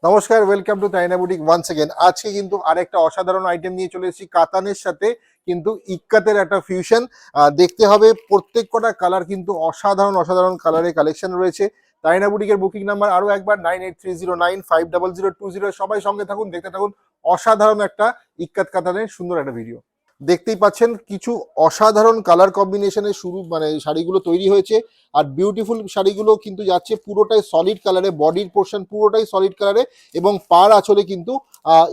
নমস্কার, welcome to তাইনা boutique once again. আজকে কিন্তু আরেকটা অসাধারণ আইটেম নিয়ে চলে এসেছি, কাতানের সাথে কিন্তু ইক্কাতের একটা ফিউশন। দেখতে হবে প্রত্যেক কটা কালার কিন্তু অসাধারণ অসাধারণ কালারের কালেকশন রয়েছে। তাইনা বুটিকের বুকিং নাম্বার আরো একবার 9830950020। সবাই সঙ্গে থাকুন, দেখতে থাকুন অসাধারণ একটা ইক্কাত কাতানের সুন্দর একটা ভিডিও। দেখতেই পাচ্ছেন কিছু অসাধারণ কালার কম্বিনেশনের শুরু মানে শাড়িগুলো তৈরি হয়েছে। আর বিউটিফুল শাড়িগুলো কিন্তু যাচ্ছে পুরোটাই সলিড কালারে, বডির পোর্শন পুরোটাই সলিড কালারে এবং পার আঁচলে কিন্তু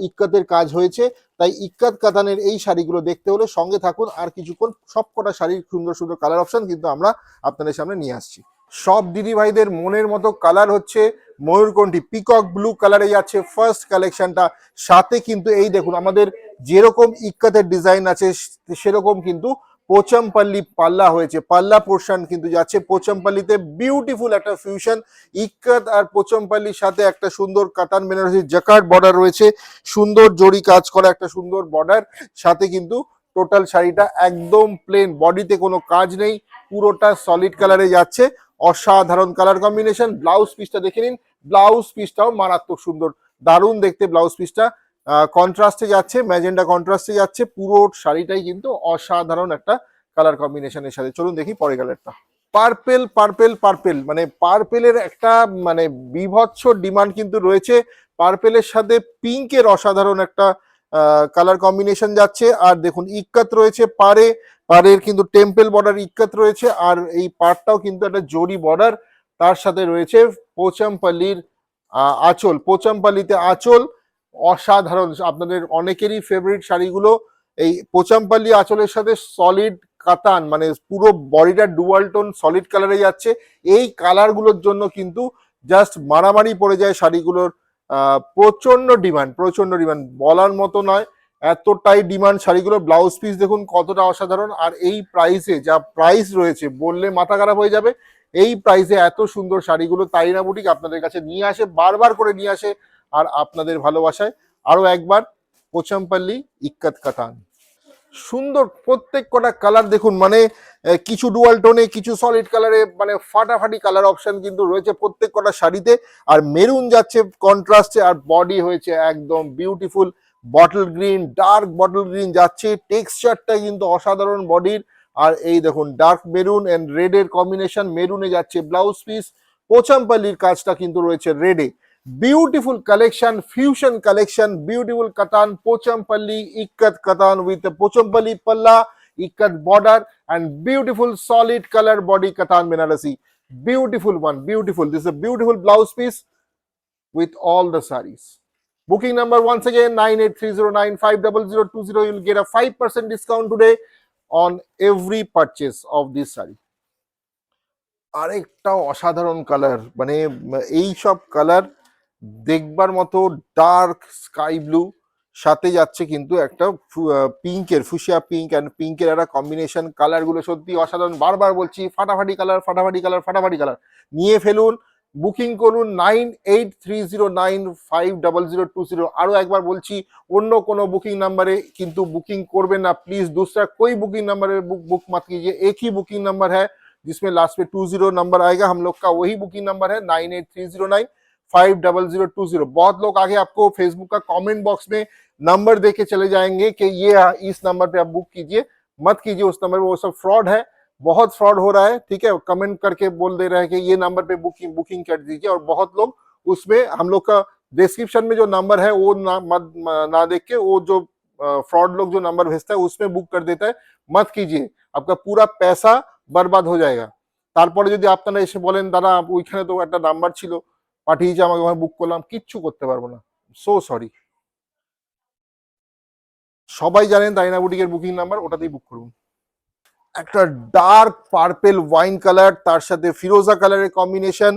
ইক্কাতের কাজ হয়েছে। তাই ইক্কাত কাতানের এই শাড়িগুলো দেখতে হলে সঙ্গে থাকুন, আর কিছুক্ষণ সবকটা শাড়ির সুন্দর সুন্দর কালার অপশন কিন্তু আমরা আপনাদের সামনে নিয়ে আসছি। সব দিদি ভাইদের মনের মতো কালার হচ্ছে ময়ূরকণ্ঠী পিকক ব্লু কালারে যাচ্ছে ফার্স্ট কালেকশনটা। সাথে কিন্তু এই দেখুন, আমাদের যেরকম ইক্কাতের ডিজাইন আছে সেরকম কিন্তু পোচমপল্লি পাল্লা হয়েছে, পাল্লা পোর্শন কিন্তু যাচ্ছে পোচমপল্লিতে। বিউটিফুল একটা ফিউশন, ইক্কাত আর পোচমপল্লির সাথে একটা সুন্দর কাতান বেনারসি জাকার্ড বর্ডার রয়েছে, সুন্দর জরি কাজ করা একটা সুন্দর বর্ডার। সাথে কিন্তু টোটাল শাড়িটা একদম প্লেন, বডিতে কোনো কাজ নেই, পুরোটা সলিড কালারে যাচ্ছে। অসাধারণ কালার কম্বিনেশন। ব্লাউজ পিসটা দেখে নিন, ব্লাউজ পিসটাও মারাত্মক সুন্দর, দারুণ দেখতে ব্লাউজ পিসটা। কন্ট্রাস্টে যাচ্ছে, ম্যাজেন্ডা কন্ট্রাস্টে যাচ্ছে, পুরো শাড়িটাই কিন্তু অসাধারণ একটা কালার কম্বিনেশনের সাথে। চলুন দেখি পরে কালারটা। পার্পেল পার্পেল পার্পেল, মানে পার্পেলের একটা মানে বিভৎস ডিমান্ড কিন্তু রয়েছে। পার্পেলের সাথে পিঙ্কের অসাধারণ একটা কালার কম্বিনেশন যাচ্ছে। আর দেখুন ইক্কাত রয়েছে পারে, পারের কিন্তু টেম্পল বর্ডার ইক্কাত রয়েছে, আর এই পাড়টাও কিন্তু একটা জরি বর্ডার। তার সাথে রয়েছে পোচমপল্লির আঁচল, পোচমপল্লিতে আঁচল। অসাধারণ, আপনাদের অনেকেরই ফেভারিট শাড়িগুলো এই পোচামপাল্লি আঁচলের সাথে সলিড কাতান, মানে পুরো বডিটা ডুয়াল টোন সলিড কালারে যাচ্ছে। এই কালারগুলোর জন্য কিন্তু জাস্ট মারামারি পড়ে যায় শাড়িগুলোর। প্রচন্ড ডিমান্ড, প্রচন্ড ডিমান্ড, বলার মতো নয়, এতটাই ডিমান্ড শাড়িগুলো। ব্লাউজ পিস দেখুন কতটা অসাধারণ, আর এই প্রাইসে যা প্রাইস রয়েছে বললে মাথা খারাপ হয়ে যাবে। এই প্রাইসে এত সুন্দর শাড়িগুলো তাইনা বুটিক আপনাদের কাছে নিয়ে আসে, বারবার করে নিয়ে আসে। আর আপনাদের ভালোবাসায় আরো একবার পোচামপল্লি ইক্কাত কাতান। সুন্দর প্রত্যেক কটা কালার দেখুন, মানে কিছু ডুয়াল টোনে, কিছু সলিড কালারে, মানে ফাটাফাটি কালার অপশন কিন্তু রয়েছে প্রত্যেক কটা শাড়িতে। আর মেরুন যাচ্ছে কন্ট্রাস্টে, আর বডি হয়েছে একদম beautiful bottle green, dark bottle green যাচ্ছে। টেক্সচারটা কিন্তু অসাধারণ বডির। আর এই দেখুন ডার্ক মেরুন এন্ড রেড এর কম্বিনেশন, মেরুনে যাচ্ছে ব্লাউজ পিস। পোচামপল্লির কাজটা কিন্তু রয়েছে রেডে। Beautiful collection, fusion collection, beautiful katan, Pochampalli, Ikkat katan with the Pochampalli palla, Ikkat border, and beautiful solid color body katan Benarasi. Beautiful one, beautiful. This is a beautiful blouse piece with all the sarees. Booking number once again 9830950020. You'll get a 5% discount today on every purchase of this saree. আরেকটা অসাধারণ colour, মানে এই সব colour দেখবার মতো। Dark sky blue সাথে যাচ্ছে কিন্তু একটা পিঙ্কের, ফুশিয়া পিঙ্ক অ্যান্ড পিঙ্কের একটা কম্বিনেশন। কালারগুলো সত্যি অসাধারণ, বারবার বলছি ফাটাফাটি কালার, ফাটাফাটি কালার, ফাটাফাটি কালার। নিয়ে ফেলুন, বুকিং করুন 9830950020। আরো একবার বলছি, অন্য কোনো বুকিং নাম্বারে কিন্তু बुकिंग করবেন না प्लीज। दूसरा कोई बुकिंग नंबर बुक मत कीजिए, एक ही बुकिंग नंबर है जिसमें लास्ट में 20 नंबर आएगा। हम लोग का वही बुकिंग नंबर है 9830950020। बहुत लोग आगे आपको फेसबुक का कमेंट बॉक्स में नंबर देके चले जाएंगे कि ये इस नंबर पे आप बुक कीजिए, मत कीजिए उस नंबर पे, वो सब फ्रॉड है, बहुत फ्रॉड हो रहा है। ठीक है, कमेंट करके बोल दे रहे हैं कि ये नंबर पे बुकिंग कर दीजिए, और बहुत लोग उसमें हम लोग का डिस्क्रिप्शन में जो नंबर है वो ना देख के वो जो फ्रॉड लोग जो नंबर भेजता है उसमें बुक कर देता है। मत कीजिए, आपका पूरा पैसा बर्बाद हो जाएगा। তারপরে যদি আপনারা এসে বলেন দাদা ওইখানে তো একটা নাম্বার ছিল পাঠিয়েছে আমাকে, ওখানে বুক করলাম, কিচ্ছু করতে পারবো না, সো সরি। সবাই জানেন তাইনা বুটিকের বুকিং নাম্বার, ওটাতেই বুক করুন। একটা ডার্ক পার্পেল ওয়াইন কালার, তার সাথে ফিরোজা কালারের কম্বিনেশন,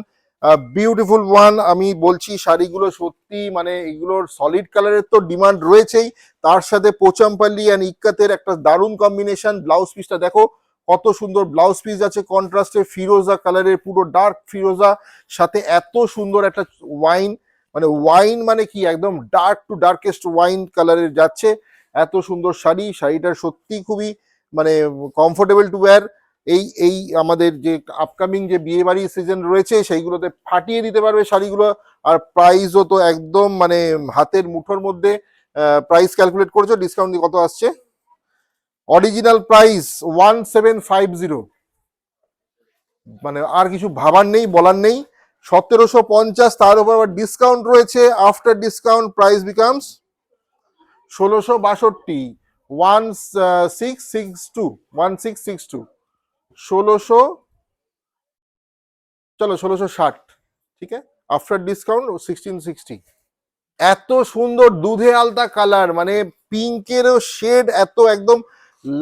বিউটিফুল ওয়ান। আমি বলছি শাড়িগুলো সত্যি মানে এগুলোর সলিড কালারের তো ডিমান্ড রয়েছেই, তার সাথে পোচামপল্লি অ্যান্ড ইক্কাতের একটা দারুণ কম্বিনেশন। ব্লাউজ পিসটা দেখো কত সুন্দর ব্লাউজ পিস আছে, কন্ট্রাস্টে ফিরোজা কালারের, পুরো ডার্ক ফিরোজা, সাথে এত সুন্দর একটা ওয়াইন, মানে ওয়াইন মানে কি একদম ডার্ক টু ডার্কেস্ট ওয়াইন কালারের যাচ্ছে। এত সুন্দর শাড়ি, শাড়িটা সত্যি খুবই মানে কমফোর্টেবল টু ওয়্যার। এই এই আমাদের যে আপকামিং যে বিয়ে বাড়ি সিজন রয়েছে সেইগুলোতে ফাটিয়ে দিতে পারবে শাড়িগুলো। আর প্রাইসও তো একদম মানে হাতের মুঠোর মধ্যে। প্রাইস ক্যালকুলেট করেছো, ডিসকাউন্ট দিয়ে কত আসছে? অরিজিনাল প্রাইস 1750, মানে আর কিছু ভাবার নেই, বলার নেই। 1750, তার উপর আবার ডিসকাউন্ট রয়েছে। আফটার ডিসকাউন্ট প্রাইস বিকামস 1662, 1662, 1600, চলো 1660, ঠিক আছে, আফটার ডিসকাউন্ট 1660। এত সুন্দর দুধে আলতা কালার, মানে পিঙ্কেরও শেড, এত একদম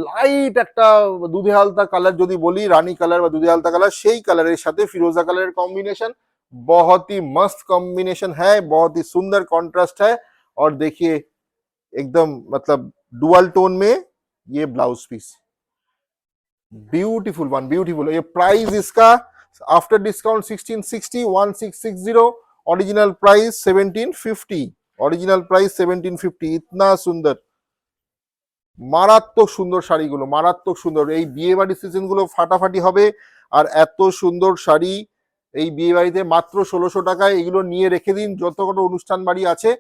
লাইট একটা দুধে আলতা কালার, যদি বলি রানী কালার বা দুধে আলতা কালার, সেই কালারের সাথে ফিরোজা কালারের कॉम्बिनेशन बहुत ही मस्त कॉम्बिनेशन है, बहुत ही सुंदर कॉन्ट्रास्ट है। और देखिए एकदम मतलब डुअल टोन में ये blouse piece, beautiful one, beautiful. ये प्राइस इसका after discount 1660, 1660, original price 1750, original price 1750। इतना सुंदर, মারাত্মক সুন্দর শাড়িগুলো, মারাত্মক সুন্দর। এই বিয়ে বাড়ি সিজন গুলো ফাটাফাটি হবে। আর এত সুন্দর শাড়ি এই বিয়ে বাড়িতে মাত্র 1600 টাকায়, এগুলো নিয়ে রেখে দিন। যত কোনো অনুষ্ঠান বাড়ি আছে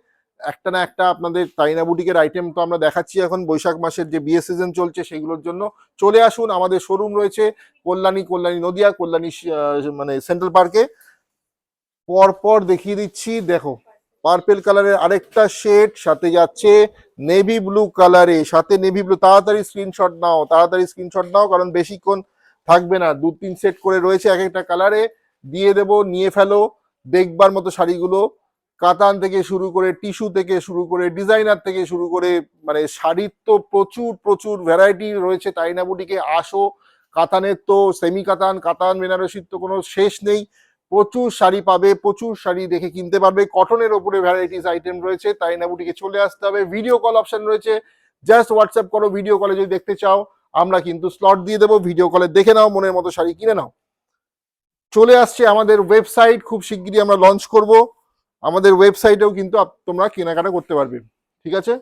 একটা না একটা আপনাদের তাইনা বুটিকের আইটেম তো আমরা দেখাচ্ছি এখন, বৈশাখ মাসের যে বিয়ে সিজন চলছে সেগুলোর জন্য চলে আসুন। আমাদের শোরুম রয়েছে কল্যাণী, নদিয়া, কল্যাণী মানে সেন্ট্রাল পার্কে। পরপর দেখিয়ে দিচ্ছি, দেখো পার্পেল কালারের আরেকটা শেড, সাথে যাচ্ছে নেভি ব্লু কালারে, সাথে নেভি ব্লু। তাড়াতাড়ি স্ক্রিনশট নাও, তাড়াতাড়ি স্ক্রিনশট নাও, কারণ বেশিক্ষণ থাকবে না। 2-3 সেট করে রয়েছে এক একটা কালারে, দিয়ে দেবো, নিয়ে ফেলো। দেখবার মতো শাড়িগুলো, কাতান থেকে শুরু করে, টিস্যু থেকে শুরু করে, ডিজাইনার থেকে শুরু করে, মানে শাড়ির তো প্রচুর প্রচুর ভ্যারাইটি রয়েছে তাইনা বুটিকে। আসো, কাতানের তো সেমি কাতান, কাতান বেনারসির তো কোনো শেষ নেই। প্রচুর শাড়ি পাবে, প্রচুর শাড়ি দেখে কিনতে পারবে। কটনের ওপরে ভ্যারাইটিস আইটেম রয়েছে, তাইনা বুটিকে চলে আসতে হবে। ভিডিও কল অপশন রয়েছে, জাস্ট হোয়াটসঅ্যাপ করো। ভিডিও কলে যদি দেখতে চাও আমরা কিন্তু স্লট দিয়ে দেবো, ভিডিও কলে দেখে নাও, মনের মতো শাড়ি কিনে নাও। চলে আসছে আমাদের ওয়েবসাইট, খুব শিগগিরই আমরা লঞ্চ করব। আমাদের ওয়েবসাইটেও কিন্তু তোমরা কেনাকাটা করতে পারবে, ঠিক আছে।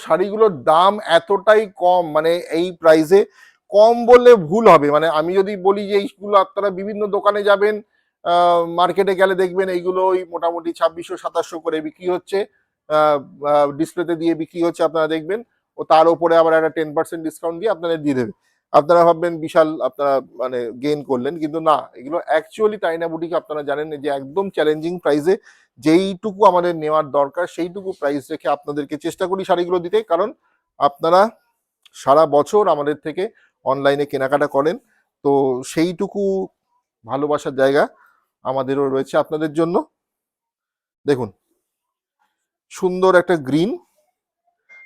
শাড়িগুলোর দাম এতটাই কম, মানে এই প্রাইসে কম বললে ভুল হবে। মানে আমি যদি বলি যে এইগুলো আপনারা বিভিন্ন দোকানে যাবেন, মার্কেটে গেলে দেখবেন এইগুলো ওই মোটামুটি 2600-2700 করে বিক্রি হচ্ছে, ডিসপ্লেতে দিয়ে বিক্রি হচ্ছে, আপনারা দেখবেন। ও তার উপরে আবার একটা 10% ডিসকাউন্ট দিয়ে আপনাদের দিয়ে দেবে। আপনারা ভাববেন বিশাল আপনারা মানে গেইন করলেন, কিন্তু না, এগুলো অ্যাকচুয়ালি তাইনা বুটিক আপনারা জানেন যে একদম চ্যালেঞ্জিং প্রাইসে যেইটুকু আমাদের নেওয়ার দরকার সেইটুকু প্রাইস রেখে আপনাদেরকে চেষ্টা করি শাড়িগুলো দিতে। কারণ আপনারা সারা বছর আমাদের থেকে অনলাইনে কেনাকাটা করেন, তো সেইটুকু ভালোবাসার জায়গা আমাদেরও রয়েছে আপনাদের জন্য। দেখুন সুন্দর একটা গ্রিন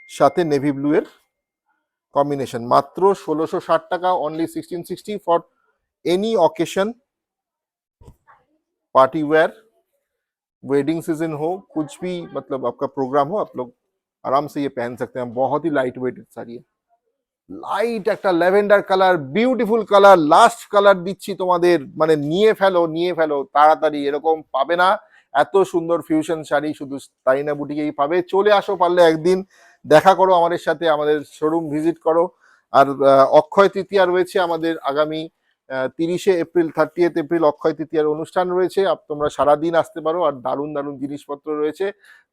সাথে নেভি ব্লু এর কম্বিনেশন, মাত্র 1660 টাকা, only 1660 for any occasion, party wear, wedding season हो, कुछ भी मतलब आपका प्रोग्राम हो, आप लोग आराम से ये पहन सकते हैं। बहुत ही लाइट वेट साड़ी है, লাইট একটা lavender colour, beautiful colour, last colour দিচ্ছি তোমাদের, মানে নিয়ে ফেলো, নিয়ে ফেলো তাড়াতাড়ি, এরকম পাবে না। এত সুন্দর ফিউশন শাড়ি শুধু তাইনা বুটিকেই পাবে। চলে আসো, পারলে একদিন দেখা করো আমাদের সাথে, আমাদের শোরুম ভিজিট করো। আর অক্ষয় তৃতীয়া রয়েছে আমাদের আগামী 30শে এপ্রিল, 30th এপ্রিল অক্ষয় তৃতীয়ার অনুষ্ঠান রয়েছে। তোমরা সারাদিন আসতে পারো, আর দারুণ দারুণ জিনিসপত্র রয়েছে,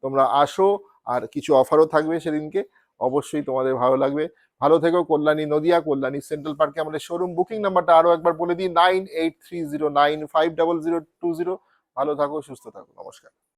তোমরা আসো। আর কিছু অফারও থাকবে সেদিনকে, অবশ্যই তোমাদের ভালো লাগবে। ভালো থেকো। কল্যাণী নদিয়া, কল্যাণী সেন্ট্রাল পার্কে আমাদের শোরুম। বুকিং নাম্বারটা আরো একবার বলে দিই, 9830950020। ভালো থাকো, সুস্থ থাকো, নমস্কার।